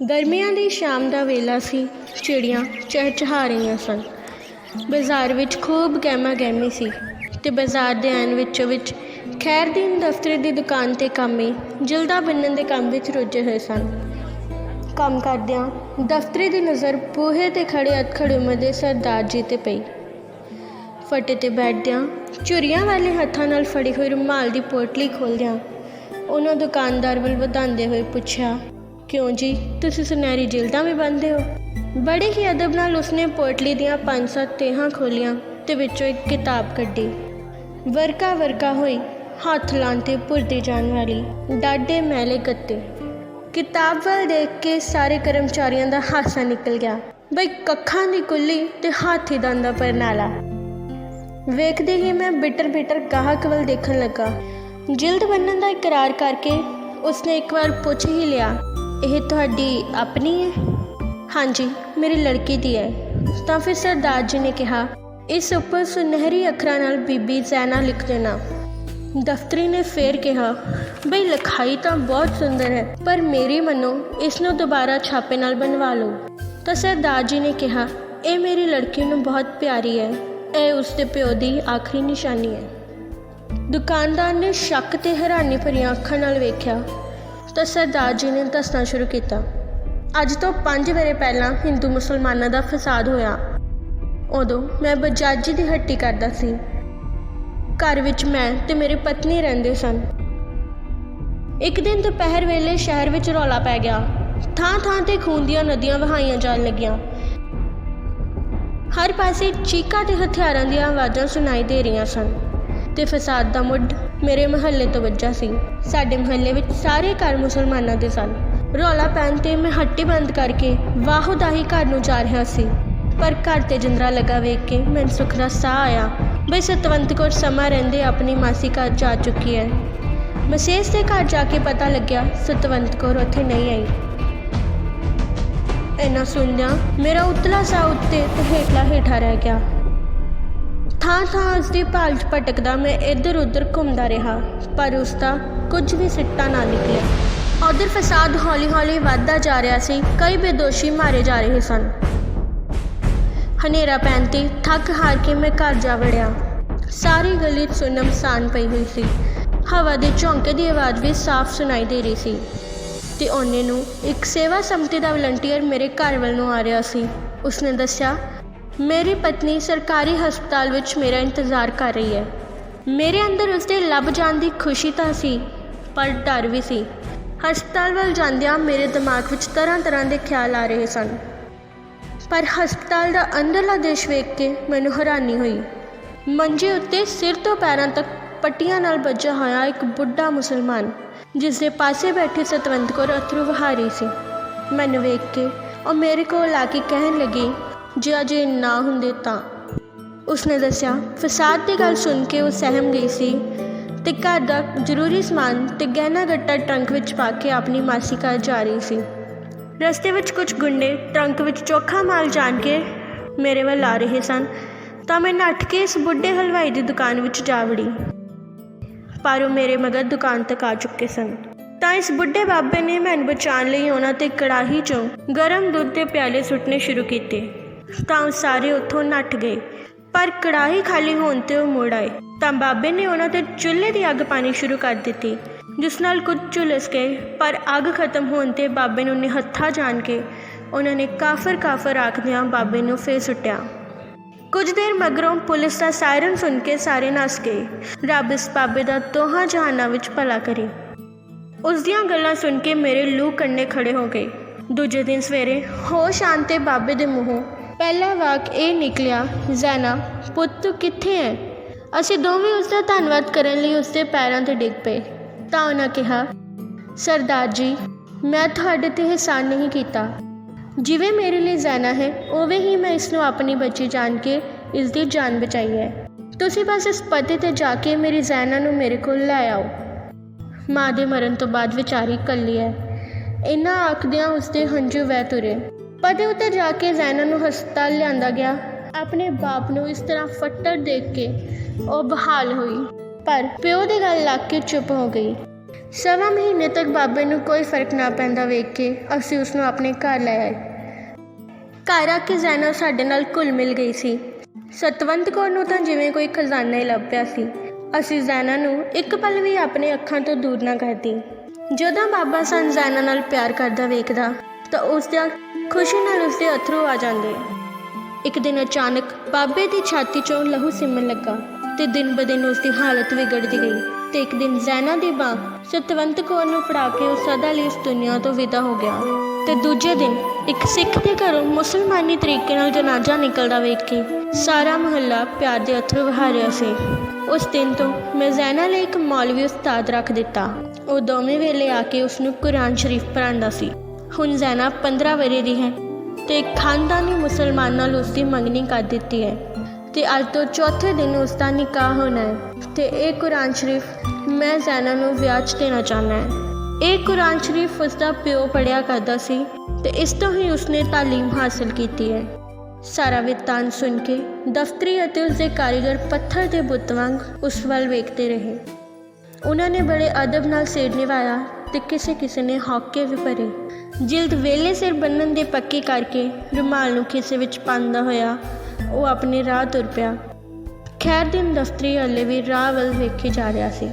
ਗਰਮੀਆਂ ਦੀ ਸ਼ਾਮ ਦਾ ਵੇਲਾ ਸੀ। ਚਿੜੀਆਂ ਚਹਿਚਹਾ ਰਹੀਆਂ ਸਨ। ਬਾਜ਼ਾਰ ਵਿੱਚ ਖੂਬ ਗਹਿਮਾ ਗਹਿਮੀ ਸੀ ਤੇ ਬਾਜ਼ਾਰ ਦੇ ਐਨ ਵਿੱਚੋਂ ਵਿੱਚ ਖੈਰਦੀਨ ਦਫ਼ਤਰ ਦੀ ਦੁਕਾਨ 'ਤੇ ਕਾਮੇ ਜਿਲਦਾ ਬੰਨਣ ਦੇ ਕੰਮ ਵਿੱਚ ਰੁੱਝੇ ਹੋਏ ਸਨ। ਕੰਮ ਕਰਦਿਆਂ ਦਫ਼ਤਰੀ ਦੀ ਨਜ਼ਰ ਬੂਹੇ 'ਤੇ ਖੜ੍ਹੇ ਅਧਖੜ ਉਮਰ ਦੇ ਸਰਦਾਰ ਜੀ 'ਤੇ ਪਈ। ਫੱਟੇ 'ਤੇ ਬੈਠਦਿਆਂ ਝੁਰੀਆਂ ਵਾਲੇ ਹੱਥਾਂ ਨਾਲ ਫੜੀ ਹੋਈ ਰੁਮਾਲ ਦੀ ਪੋਟਲੀ ਖੋਲ੍ਹਦਿਆਂ ਉਹਨਾਂ ਦੁਕਾਨਦਾਰ ਵੱਲ ਵਧਾਉਂਦੇ ਹੋਏ ਪੁੱਛਿਆ, ਕਿਉਂ ਜੀ, ਤੁਸੀਂ ਸੁਨਹਿਰੀ ਜਿਲਦਾਂ ਵੀ ਬੰਨ੍ਹਦੇ ਹੋ? ਬੜੇ ਹੀ ਅਦਬ ਨਾਲ ਉਸਨੇ ਪੋਟਲੀ ਦੀਆਂ 5-7 ਤਹਿਾਂ ਖੋਲ੍ਹੀਆਂ ਤੇ ਵਿੱਚੋਂ ਇੱਕ ਕਿਤਾਬ ਕੱਢੀ। ਵਰਕਾ ਵਰਕਾ ਹੋਈ, ਹੱਥ ਲਾਉਣ 'ਤੇ ਭੁਰਦੀ ਜਾਣ ਵਾਲੀ, ਡਾਢੇ ਮੈਲੇ ਗੱਤੇ। ਕਿਤਾਬ ਵੱਲ ਦੇਖ ਕੇ ਸਾਰੇ ਕਰਮਚਾਰੀਆਂ ਦਾ ਹਾਸਾ ਨਿਕਲ ਗਿਆ। ਬਈ ਕੱਖਾਂ ਦੀ ਕੁੱਲੀ ਤੇ ਹਾਥੀ ਦੰਦ ਦਾ ਪਰਨਾਲਾ। ਵੇਖਦੇ ਹੀ ਮੈਂ ਬਿਟਰ ਗਾਹਕ ਵੱਲ ਦੇਖਣ ਲੱਗਾ। ਜਿਲਦ ਬੰਨਣ ਦਾ ਇਕਰਾਰ ਕਰਕੇ ਉਸਨੇ ਇੱਕ ਵਾਰ ਪੁੱਛ ਹੀ ਲਿਆ, ਇਹ ਤੁਹਾਡੀ ਆਪਣੀ ਹੈ? ਹਾਂਜੀ, ਮੇਰੀ ਲੜਕੀ ਦੀ ਹੈ। ਤਾਂ ਫਿਰ ਸਰਦਾਰ ਜੀ ਨੇ ਕਿਹਾ, ਇਸ ਉੱਪਰ ਸੁਨਹਿਰੀ ਅੱਖਰਾਂ ਨਾਲ ਬੀਬੀ ਜ਼ੈਨਾ ਲਿਖ ਦੇਣਾ। ਦਫ਼ਤਰੀ ਨੇ ਫੇਰ ਕਿਹਾ, ਬਈ ਲਿਖਾਈ ਤਾਂ ਬਹੁਤ ਸੁੰਦਰ ਹੈ, ਪਰ ਮੇਰੀ ਮੰਨੋ ਇਸ ਨੂੰ ਦੁਬਾਰਾ ਛਾਪੇ ਨਾਲ ਬਣਵਾ ਲਓ। ਤਾਂ ਸਰਦਾਰ ਜੀ ਨੇ ਕਿਹਾ, ਇਹ ਮੇਰੀ ਲੜਕੀ ਨੂੰ ਬਹੁਤ ਪਿਆਰੀ ਹੈ, ਇਹ ਉਸਦੇ ਪਿਓ ਦੀ ਆਖਰੀ ਨਿਸ਼ਾਨੀ ਹੈ। ਦੁਕਾਨਦਾਰ ਨੇ ਸ਼ੱਕ ਤੇ ਹੈਰਾਨੀ ਭਰੀਆਂ ਅੱਖਾਂ ਨਾਲ ਵੇਖਿਆ ਤਾਂ ਸਰਦਾਰ ਜੀ ਨੇ ਦੱਸਣਾ ਸ਼ੁਰੂ ਕੀਤਾ। ਅੱਜ ਤੋਂ 5 ਵਰ੍ਹੇ ਪਹਿਲਾਂ ਹਿੰਦੂ ਮੁਸਲਮਾਨਾਂ ਦਾ ਫਸਾਦ ਹੋਇਆ। ਉਦੋਂ ਮੈਂ ਬਜਾਜੀ ਦੀ ਹੱਟੀ ਕਰਦਾ ਸੀ। ਘਰ ਵਿੱਚ ਮੈਂ ਤੇ ਮੇਰੀ ਪਤਨੀ ਰਹਿੰਦੇ ਸਨ। ਇੱਕ ਦਿਨ ਦੁਪਹਿਰ ਵੇਲੇ ਸ਼ਹਿਰ ਵਿੱਚ ਰੌਲਾ ਪੈ ਗਿਆ। ਥਾਂ ਥਾਂ 'ਤੇ ਖੂਨ ਦੀਆਂ ਨਦੀਆਂ ਵਹਾਈਆਂ ਜਾਣ ਲੱਗੀਆਂ। ਹਰ ਪਾਸੇ ਚੀਕਾਂ ਤੇ ਹਥਿਆਰਾਂ ਦੀਆਂ ਆਵਾਜ਼ਾਂ ਸੁਣਾਈ ਦੇ ਰਹੀਆਂ ਸਨ ਤੇ ਫਸਾਦ ਦਾ ਮੁੱਢ ਮੇਰੇ ਮੁਹੱਲੇ ਤੋਂ ਵੱਜਾ ਸੀ। ਸਾਡੇ ਮੁਹੱਲੇ ਵਿੱਚ ਸਾਰੇ ਘਰ ਮੁਸਲਮਾਨਾਂ ਦੇ ਸਨ। ਰੌਲਾ ਪੈਣ 'ਤੇ ਮੈਂ ਹੱਟੀ ਬੰਦ ਕਰਕੇ ਵਾਹੋ-ਦਾਹੀ ਘਰ ਨੂੰ ਜਾ ਰਿਹਾ ਸੀ, ਪਰ ਘਰ 'ਤੇ ਜਿੰਦਰਾ ਲੱਗਾ ਵੇਖ ਕੇ ਮੈਨੂੰ ਸੁੱਖ ਦਾ ਸਾਹ ਆਇਆ। ਬਈ ਸਤਵੰਤ ਕੌਰ ਸਮਾਂ ਰਹਿੰਦੇ ਆਪਣੀ ਮਾਸੀ ਘਰ ਜਾ ਚੁੱਕੀ ਹੈ। ਮਸੇਸ ਦੇ ਘਰ ਜਾ ਕੇ ਪਤਾ ਲੱਗਿਆ ਸਤਵੰਤ ਕੌਰ ਉੱਥੇ ਨਹੀਂ ਆਈ। ਇੰਨਾ ਸੁਣਦਿਆਂ ਮੇਰਾ ਉਤਲਾ ਸਾਹ ਉੱਤੇ ਤੇ ਹੇਠਲਾ ਹੇਠਾਂ ਰਹਿ ਗਿਆ। ਥਾਂ ਥਾਂ ਉਸਦੀ ਭਾਲ 'ਚ ਭਟਕਦਾ ਮੈਂ ਇੱਧਰ ਉੱਧਰ ਘੁੰਮਦਾ ਰਿਹਾ, ਪਰ ਉਸਦਾ ਕੁਝ ਵੀ ਸਿੱਟਾ ਨਾ ਨਿਕਲਿਆ। ਉੱਧਰ ਫਸਾਦ ਹੌਲੀ ਹੌਲੀ ਵੱਧਦਾ ਜਾ ਰਿਹਾ ਸੀ। ਕਈ ਬੇਦੋਸ਼ੀ ਮਾਰੇ ਜਾ ਰਹੇ ਸਨ। ਹਨੇਰਾ ਪੈਣ 'ਤੇ ਥੱਕ ਹਾਰ ਕੇ ਮੈਂ ਘਰ ਜਾ ਵੜਿਆ। ਸਾਰੀ ਗਲੀ ਸੁੰਨਮਸਾਨ ਪਈ ਹੋਈ ਸੀ। ਹਵਾ ਦੇ ਝੋਂਕੇ ਦੀ ਆਵਾਜ਼ ਵੀ ਸਾਫ਼ ਸੁਣਾਈ ਦੇ ਰਹੀ ਸੀ ਤੇ ਉਹਨੇ ਨੂੰ ਇੱਕ ਸੇਵਾ ਸਮਤੀ ਦਾ ਵਲੰਟੀਅਰ ਮੇਰੇ ਘਰ ਵੱਲ ਨੂੰ ਆ ਰਿਹਾ ਸੀ। ਉਸਨੇ ਦੱਸਿਆ, ਮੇਰੀ ਪਤਨੀ ਸਰਕਾਰੀ ਹਸਪਤਾਲ ਵਿੱਚ ਮੇਰਾ ਇੰਤਜ਼ਾਰ ਕਰ ਰਹੀ ਹੈ। ਮੇਰੇ ਅੰਦਰ ਉਸਦੇ ਲੱਭ ਜਾਣ ਦੀ ਖੁਸ਼ੀ ਤਾਂ ਸੀ, ਪਰ ਡਰ ਵੀ ਸੀ। ਹਸਪਤਾਲ ਵੱਲ ਜਾਂਦਿਆਂ ਮੇਰੇ ਦਿਮਾਗ ਵਿੱਚ ਤਰ੍ਹਾਂ ਦੇ ਖਿਆਲ ਆ ਰਹੇ ਸਨ, ਪਰ ਹਸਪਤਾਲ ਦਾ ਅੰਦਰਲਾ ਦ੍ਰਿਸ਼ ਵੇਖ ਕੇ ਮੈਨੂੰ ਹੈਰਾਨੀ ਹੋਈ। ਮੰਜੇ ਉੱਤੇ ਸਿਰ ਤੋਂ ਪੈਰਾਂ ਤੱਕ ਪੱਟੀਆਂ ਨਾਲ ਬੱਝਾ ਹੋਇਆ ਇੱਕ ਬੁੱਢਾ ਮੁਸਲਮਾਨ, ਜਿਸ ਦੇ ਪਾਸੇ ਬੈਠੀ ਸਤਵੰਤ ਕੌਰ ਅਥਰੂ ਵਹਾ ਰਹੀ ਸੀ। ਮੈਨੂੰ ਵੇਖ ਕੇ ਉਹ ਮੇਰੇ ਕੋਲ ਆ ਕੇ ਕਹਿਣ ਲੱਗੀ, ਜੇ ਅਜੇ ਨਾ ਹੁੰਦੇ ਤਾਂ। ਉਸਨੇ ਦੱਸਿਆ, ਫਸਾਦ ਦੀ ਗੱਲ ਸੁਣ ਕੇ ਉਹ ਸਹਿਮ ਗਈ ਸੀ ਤੇ ਘਰ ਦਾ ਜ਼ਰੂਰੀ ਸਮਾਨ ਤੇ ਗਹਿਣਾ ਗੱਟਾ ਟਰੰਕ ਵਿੱਚ ਪਾ ਕੇ ਆਪਣੀ ਮਾਸੀ ਘਰ ਜਾ ਰਹੀ ਸੀ। ਰਸਤੇ ਵਿੱਚ ਕੁਝ ਗੁੰਡੇ ਟਰੰਕ ਵਿੱਚ ਚੋਖਾ ਮਾਲ ਜਾਣ ਕੇ ਮੇਰੇ ਵੱਲ ਆ ਰਹੇ ਸਨ ਤਾਂ ਮੈਂ ਨੱਠ ਕੇ ਇਸ ਬੁੱਢੇ ਹਲਵਾਈ ਦੀ ਦੁਕਾਨ ਵਿੱਚ ਜਾ ਵੜੀ, ਪਰ ਉਹ ਮੇਰੇ ਮਗਰ ਦੁਕਾਨ ਤੱਕ ਆ ਚੁੱਕੇ ਸਨ। ਤਾਂ ਇਸ ਬੁੱਢੇ ਬਾਬੇ ਨੇ ਮੈਨੂੰ ਬਚਾਉਣ ਲਈ ਉਹਨਾਂ 'ਤੇ ਕੜਾਹੀ 'ਚੋਂ ਗਰਮ ਦੁੱਧ ਦੇ ਪਿਆਲੇ ਸੁੱਟਣੇ ਸ਼ੁਰੂ ਕੀਤੇ ਤਾਂ ਉਹ ਸਾਰੇ ਉੱਥੋਂ ਨੱਠ ਗਏ। ਪਰ ਕੜਾਹੀ ਖਾਲੀ ਹੋਣ 'ਤੇ ਉਹ ਮੁੜ ਆਏ ਤਾਂ ਬਾਬੇ ਨੇ ਉਹਨਾਂ 'ਤੇ ਚੁੱਲ੍ਹੇ ਦੀ ਅੱਗ ਪਾਣੀ ਸ਼ੁਰੂ ਕਰ ਦਿੱਤੀ, ਜਿਸ ਨਾਲ ਕੁਝ ਝੁਲਸ ਗਏ। ਪਰ ਅੱਗ ਖਤਮ ਹੋਣ 'ਤੇ ਬਾਬੇ ਨੂੰ ਨਿਹੱਥਾ ਜਾਣ ਕੇ ਉਹਨਾਂ ਨੇ ਕਾਫਰ ਆਖਦਿਆਂ ਬਾਬੇ ਨੂੰ ਫੇਰ ਸੁੱਟਿਆ। ਕੁਝ ਦੇਰ ਮਗਰੋਂ ਪੁਲਿਸ ਦਾ ਸਾਇਰਨ ਸੁਣ ਕੇ ਸਾਰੇ ਨੱਸ ਗਏ। ਰੱਬ ਇਸ ਬਾਬੇ ਦਾ ਦੋਹਾਂ ਜਹਾਨਾਂ ਵਿੱਚ ਭਲਾ ਕਰੇ। ਉਸ ਦੀਆਂ ਗੱਲਾਂ ਸੁਣ ਕੇ ਮੇਰੇ ਲੂ ਕੰਨੇ ਖੜੇ ਹੋ ਗਏ। ਦੂਜੇ ਦਿਨ ਸਵੇਰੇ ਹੋਸ਼ ਆਉਣ 'ਤੇ ਬਾਬੇ ਦੇ ਮੂੰਹੋਂ ਪਹਿਲਾ ਵਾਕ ਇਹ ਨਿਕਲਿਆ, ਜ਼ੈਨਾ ਪੁੱਤ ਤੂੰ ਕਿੱਥੇ ਹੈ? ਅਸੀਂ ਦੋਵੇਂ ਉਸਦਾ ਧੰਨਵਾਦ ਕਰਨ ਲਈ ਉਸਦੇ ਪੈਰਾਂ 'ਤੇ ਡਿੱਗ ਪਏ। ਤਾਂ ਉਹਨਾਂ ਕਿਹਾ, ਸਰਦਾਰ ਜੀ, ਮੈਂ ਤੁਹਾਡੇ 'ਤੇ ਅਹਿਸਾਨ ਨਹੀਂ ਕੀਤਾ। ਜਿਵੇਂ ਮੇਰੇ ਲਈ ਜ਼ੈਨਾ ਹੈ, ਉਵੇਂ ਹੀ ਮੈਂ ਇਸ ਨੂੰ ਆਪਣੀ ਬੱਚੀ ਜਾਣ ਕੇ ਇਸ ਦੀ ਜਾਨ ਬਚਾਈ ਹੈ। ਤੁਸੀਂ ਬਸ ਇਸ ਪਤੇ 'ਤੇ ਜਾ ਕੇ ਮੇਰੀ ਜ਼ੈਨਾ ਨੂੰ ਮੇਰੇ ਕੋਲ ਲੈ ਆਓ। ਮਾਂ ਦੇ ਮਰਨ ਤੋਂ ਬਾਅਦ ਵਿਚਾਰੀ ਇਕੱਲੀ ਹੈ। ਇੰਨਾ ਆਖਦਿਆਂ ਉਸਦੇ ਹੰਝੂ ਵਹਿ ਤੁਰੇ। ਪਤੇ ਉੱਤੇ ਜਾ ਕੇ ਜ਼ੈਨਾ ਨੂੰ ਹਸਪਤਾਲ ਲਿਆਂਦਾ ਗਿਆ। ਆਪਣੇ ਬਾਪ ਨੂੰ ਇਸ ਤਰ੍ਹਾਂ ਫੱਟੜ ਦੇਖ ਕੇ ਉਹ ਬਹਾਲ ਹੋਈ, ਪਰ ਪਿਓ ਦੀ ਗੱਲ ਲੱਗ ਕੇ ਚੁੱਪ ਹੋ ਗਈ। ਸਵਾ ਮਹੀਨੇ ਤੱਕ ਬਾਬੇ ਨੂੰ ਕੋਈ ਫਰਕ ਨਾ ਪੈਂਦਾ ਵੇਖ ਕੇ ਅਸੀਂ ਉਸ ਨੂੰ ਆਪਣੇ ਘਰ ਲੈ ਆਏ। ਘਰ ਆ ਕੇ ਜ਼ੈਨਬ ਸਾਡੇ ਨਾਲ ਘੁਲ ਮਿਲ ਗਈ ਸੀ। ਸਤਵੰਤ ਕੌਰ ਨੂੰ ਤਾਂ ਜਿਵੇਂ ਕੋਈ ਖਜ਼ਾਨਾ ਹੀ ਲੱਭ ਪਿਆ ਸੀ। ਅਸੀਂ ਜ਼ੈਨਾ ਨੂੰ ਇੱਕ ਪਲ ਵੀ ਆਪਣੇ ਅੱਖਾਂ ਤੋਂ ਦੂਰ ਨਾ ਕਰਦੀ। ਜਦੋਂ ਬਾਬਾ ਸਾਨੂੰ ਜ਼ੈਨਾ ਨਾਲ ਪਿਆਰ ਕਰਦਾ ਵੇਖਦਾ ਤਾਂ ਉਸ ਦਾ ਖੁਸ਼ੀ ਨਾਲ ਉਸਦੇ ਅਥਰੂ ਆ ਜਾਂਦੇ। ਇੱਕ ਦਿਨ ਅਚਾਨਕ ਬਾਬੇ ਦੀ ਛਾਤੀ 'ਚੋਂ ਲਹੂ ਸਿੰਮਣ ਲੱਗਾ ਤੇ ਦਿਨ ਬ ਦਿਨ ਉਸਦੀ ਹਾਲਤ ਵਿਗੜਦੀ ਗਈ ਤੇ ਇੱਕ ਦਿਨ ਜ਼ੈਨਾ ਦੀ ਮਾਂ ਸਤਵੰਤ ਕੌਰ ਨੂੰ ਫੜਾ ਕੇ ਉਹ ਸਦਾ ਲਈ ਇਸ ਦੁਨੀਆ ਤੋਂ ਵਿਦਾ ਹੋ ਗਿਆ। ਤੇ ਦੂਜੇ ਦਿਨ ਇੱਕ ਸਿੱਖ ਦੇ ਘਰੋਂ ਮੁਸਲਮਾਨੀ ਤਰੀਕੇ ਨਾਲ ਜਨਾਜ਼ਾ ਨਿਕਲਦਾ ਵੇਖ ਕੇ ਸਾਰਾ ਮੁਹੱਲਾ ਪਿਆਰ ਦੇ ਅਥਰੂ ਵਹਾ ਰਿਹਾ ਸੀ। ਉਸ ਦਿਨ ਤੋਂ ਮੈਂ ਜ਼ੈਨਾ ਲਈ ਇੱਕ ਮੌਲਵੀ ਉਸਤਾਦ ਰੱਖ ਦਿੱਤਾ। ਉਹ ਦੋਵੇਂ ਵੇਲੇ ਆ ਕੇ ਉਸਨੂੰ ਕੁਰਾਨ ਸ਼ਰੀਫ ਪੜ੍ਹਾਉਂਦਾ ਸੀ। ਹੁਣ ਜ਼ੈਨਾ 15 ਵਰ੍ਹੇ ਦੀ ਹੈ ਤੇ ਖਾਨਦਾਨੀ ਮੁਸਲਮਾਨ ਨਾਲ ਉਸਦੀ ਮੰਗਣੀ ਕਰ ਦਿੱਤੀ ਹੈ ਤੇ ਅੱਜ ਤੋਂ ਚੌਥੇ ਦਿਨ ਉਸਦਾ ਨਿਕਾਹ ਹੋਣਾ ਹੈ। ਤੇ ਇਹ ਕੁਰਾਨ ਸ਼ਰੀਫ ਮੈਂ ਜ਼ੈਨਾ ਨੂੰ ਵਿਆਹ 'ਚ ਦੇਣਾ ਚਾਹੁੰਦਾ ਹੈ। ਇਹ ਕੁਰਾਨ ਸ਼ਰੀਫ ਉਸਦਾ ਪਿਓ ਪੜ੍ਹਿਆ ਕਰਦਾ ਸੀ ਤੇ ਇਸ ਤੋਂ ਹੀ ਉਸਨੇ ਤਾਲੀਮ ਹਾਸਲ ਕੀਤੀ ਹੈ। ਸਾਰਾ ਵਿਤਾਨ ਸੁਣ ਕੇ ਦਫ਼ਤਰੀ ਅਤੇ ਉਸਦੇ ਕਾਰੀਗਰ ਪੱਥਰ ਦੇ ਬੁੱਤ ਵਾਂਗ ਉਸ ਵੱਲ ਵੇਖਦੇ ਰਹੇ। ਉਹਨਾਂ ਨੇ ਬੜੇ ਅਦਬ ਨਾਲ ਸਿਰ ਨਿਵਾਇਆ ਤੇ ਕਿਸੇ ਨੇ ਹੌਕੇ ਵੀ ਭਰੇ। ਜਿਲਦ ਵੇਲੇ ਸਿਰ ਬੰਨ੍ਹਣ ਦੇ ਪੱਕੀ ਕਰਕੇ ਰੁਮਾਲ ਨੂੰ ਖਿੱਸੇ ਵਿੱਚ ਪਾਉਂਦਾ ਹੋਇਆ ਉਹ ਆਪਣੇ ਰਾਹ ਤੁਰ ਪਿਆ। ਖੈਰ ਦਿਨ ਦਫ਼ਤਰੀ ਹਲੇ ਵੀ ਰਾਹ ਵੱਲ ਵੇਖੇ ਜਾ ਰਿਹਾ ਸੀ।